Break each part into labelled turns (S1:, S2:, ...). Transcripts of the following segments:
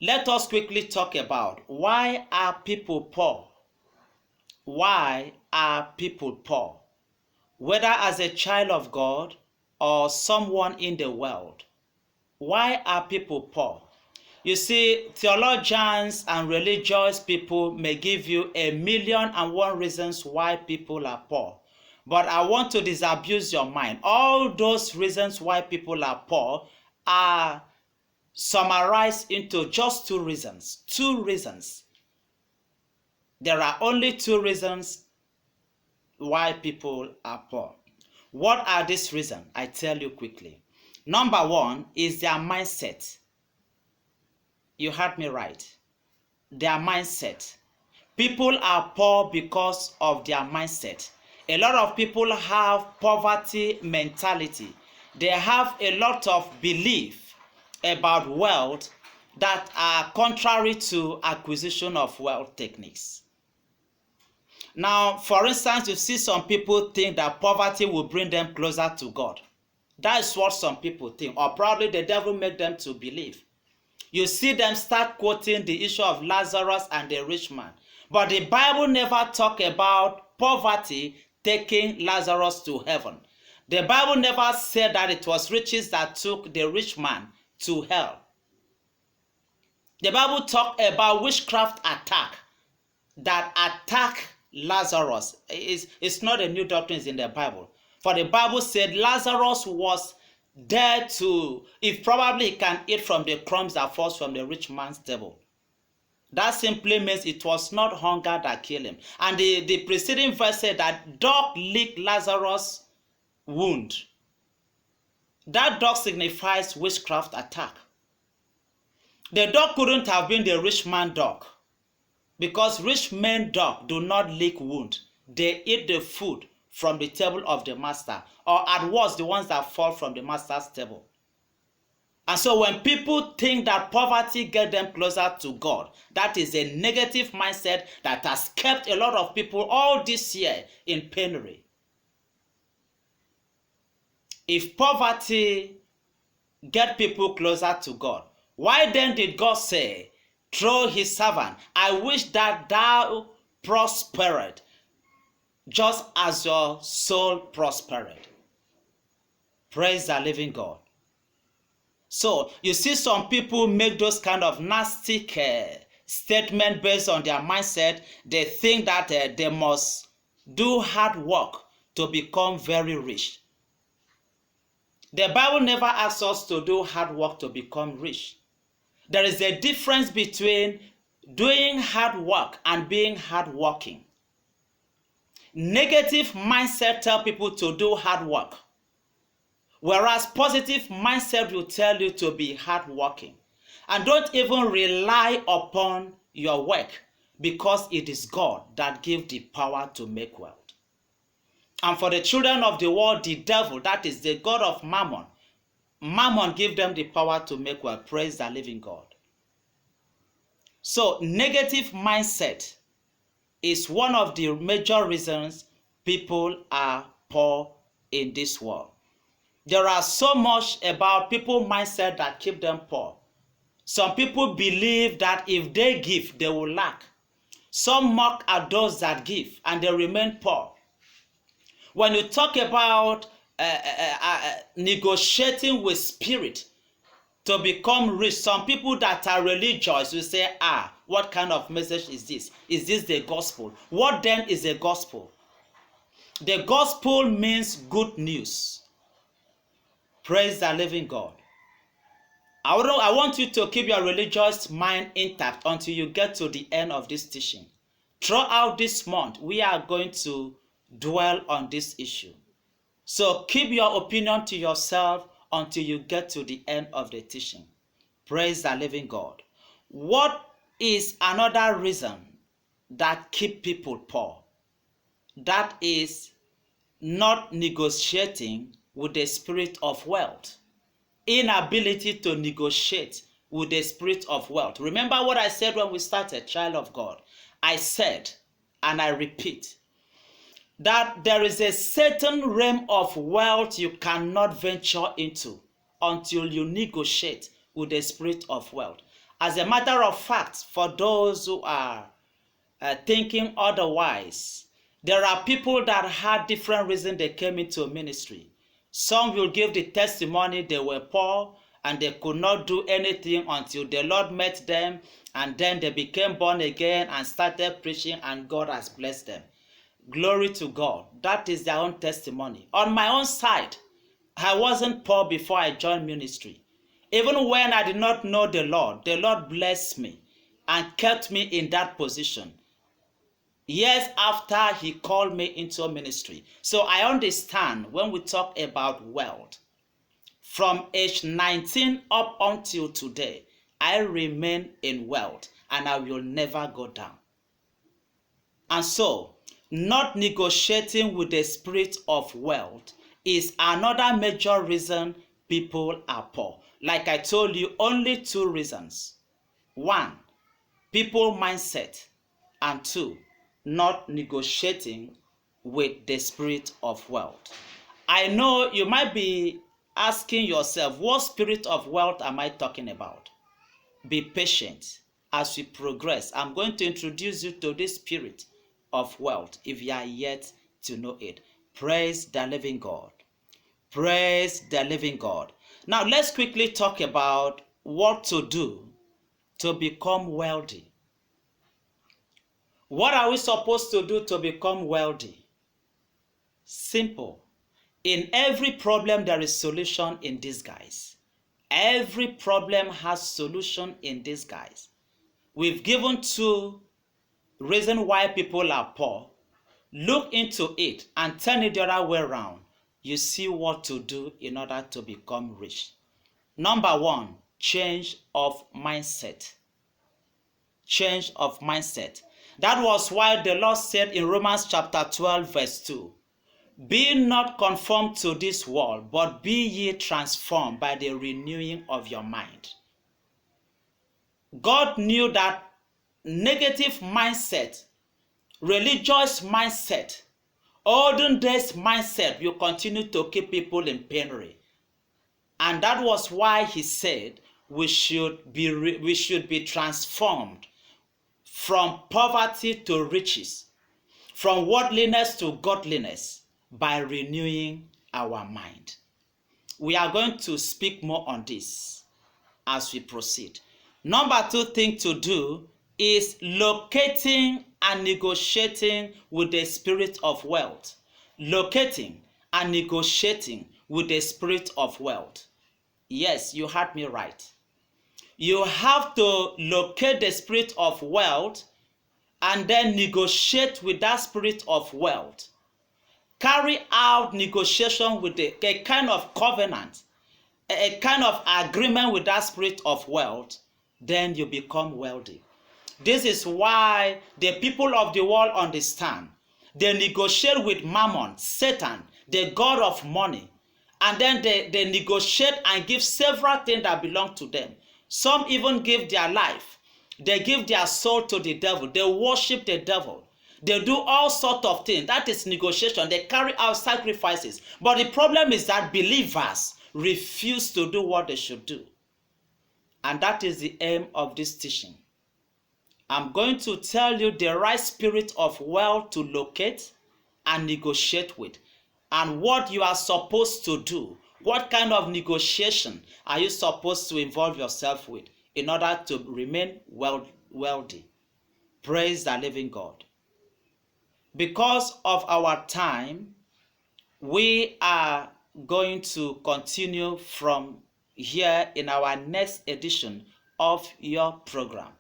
S1: Let us quickly talk about why are people poor? Why are people poor? Whether as a child of God or someone in the world, why are people poor? You see, theologians and religious people may give you 1,000,001 reasons why people are poor. But I want to disabuse your mind. All those reasons why people are poor are summarized into just two reasons. Two reasons. There are only two reasons why people are poor. What are these reasons? I tell you quickly. Number one is their mindset. You heard me right. Their mindset. People are poor because of their mindset. A lot of people have poverty mentality. They have a lot of belief about wealth that are contrary to acquisition of wealth techniques. Now, for instance, you see some people think that poverty will bring them closer to God. That is what some people think, or probably the devil make them to believe. You see them start quoting the issue of Lazarus and the rich man. But the Bible never talk about poverty taking Lazarus to heaven. The Bible never said that it was riches that took the rich man to hell. The Bible talk about witchcraft attack that attack Lazarus. It's not a new doctrine, it's in the Bible. For the Bible said Lazarus was there to, if probably he can eat from the crumbs that falls from the rich man's table. That simply means it was not hunger that killed him. And the preceding verse said that dog licked Lazarus' wound. That dog signifies witchcraft attack. The dog couldn't have been the rich man dog, because rich men dog do not lick wound. They eat the food from the table of the master, or at worst the ones that fall from the master's table. And so when people think that poverty gets them closer to God, that is a negative mindset that has kept a lot of people all this year in penury. If poverty gets people closer to God, why then did God say through his servant, I wish that thou prospered just as your soul prospered? Praise the living God. So you see some people make those kind of nasty statements based on their mindset. They think that they must do hard work to become very rich. The Bible never asks us to do hard work to become rich. There is a difference between doing hard work and being hardworking. Negative mindset tell people to do hard work, whereas positive mindset will tell you to be hardworking. And don't even rely upon your work, because it is God that gives the power to make wealth. And for the children of the world, the devil, that is the god of Mammon, Mammon gives them the power to make wealth. Praise the living God. So negative mindset is one of the major reasons people are poor in this world. There are so much about people's mindset that keep them poor. Some people believe that if they give, they will lack. Some mock at those that give, and they remain poor. When you talk about negotiating with spirit to become rich, some people that are religious will say, what kind of message is this? Is this the gospel? What then is the gospel? The gospel means good news. Praise the living God. I want you to keep your religious mind intact until you get to the end of this teaching. Throughout this month, we are going to dwell on this issue. So keep your opinion to yourself until you get to the end of the teaching. Praise the living God. What is another reason that keep people poor? That is not negotiating with the spirit of wealth. Inability to negotiate with the spirit of wealth. Remember what I said when we started, child of God. I said, and I repeat, that there is a certain realm of wealth you cannot venture into until you negotiate with the spirit of wealth. As a matter of fact, for those who are thinking otherwise, there are people that had different reasons they came into ministry. Some will give the testimony they were poor and they could not do anything until the Lord met them, and then they became born again and started preaching, and God has blessed them. Glory to God. That is their own testimony. On my own side, I wasn't poor before I joined ministry. Even when I did not know the Lord blessed me and kept me in that position years after he called me into ministry. So I understand when we talk about wealth. From age 19 up until today, I remain in wealth and I will never go down. And so, not negotiating with the spirit of wealth is another major reason people are poor. Like I told you, only two reasons. One, people mindset, and two, not negotiating with the spirit of wealth. I know you might be asking yourself, what spirit of wealth am I talking about? Be patient as we progress. I'm going to introduce you to this spirit of wealth if you are yet to know it. Praise the living God. Praise the living God. Now let's quickly talk about what to do to become wealthy. What are we supposed to do to become wealthy? Simple. In every problem there is solution in disguise. Every problem has solution in disguise. We've given two reasons why people are poor. Look into it and turn it the other way around. You see what to do in order to become rich. Number one, change of mindset. Change of mindset. That was why the Lord said in Romans chapter 12 verse 2, be not conformed to this world, but be ye transformed by the renewing of your mind. God knew that negative mindset, religious mindset, olden days mindset will continue to keep people in penury. And that was why he said we should be transformed from poverty to riches, from worldliness to godliness, by renewing our mind. We are going to speak more on this as we proceed. Number two thing to do is locating and negotiating with the spirit of wealth. Locating and negotiating with the spirit of wealth. Yes, you heard me right. You have to locate the spirit of wealth and then negotiate with that spirit of wealth. Carry out negotiation with a kind of covenant, a kind of agreement with that spirit of wealth, then you become wealthy. This is why the people of the world understand. They negotiate with Mammon, Satan, the god of money, and then they negotiate and give several things that belong to them. Some even give their life. They give their soul to the devil. They worship the devil. They do all sorts of things. That is negotiation. They carry out sacrifices. But the problem is that believers refuse to do what they should do. And that is the aim of this teaching. I'm going to tell you the right spirit of wealth to locate and negotiate with, and what you are supposed to do. What kind of negotiation are you supposed to involve yourself with in order to remain wealthy? Praise the living God. Because of our time, we are going to continue from here in our next edition of your program.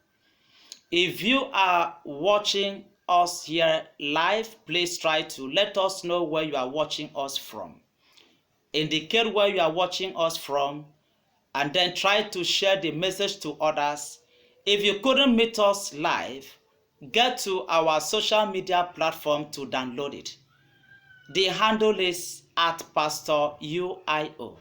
S1: If you are watching us here live, please try to let us know where you are watching us from. Indicate where you are watching us from, and then try to share the message to others. If you couldn't meet us live, get to our social media platform to download it. The handle is at Pst U.I.O.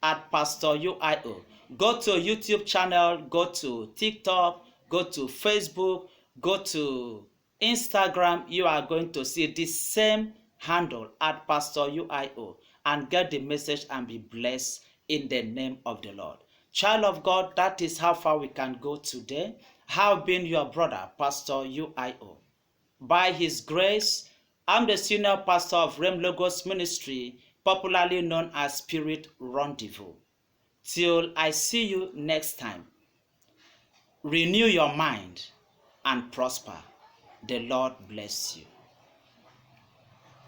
S1: At Pst U.I.O. Go to YouTube channel, go to TikTok, go to Facebook, go to Instagram. You are going to see the same handle at Pst U.I.O. and get the message and be blessed in the name of the Lord. Child of God, that is how far we can go today. I have been your brother, Pastor U.I.O. By His grace, I'm the senior pastor of Rem Logos Ministry, popularly known as Spirit Rendezvous. Till I see you next time, renew your mind and prosper. The Lord bless you.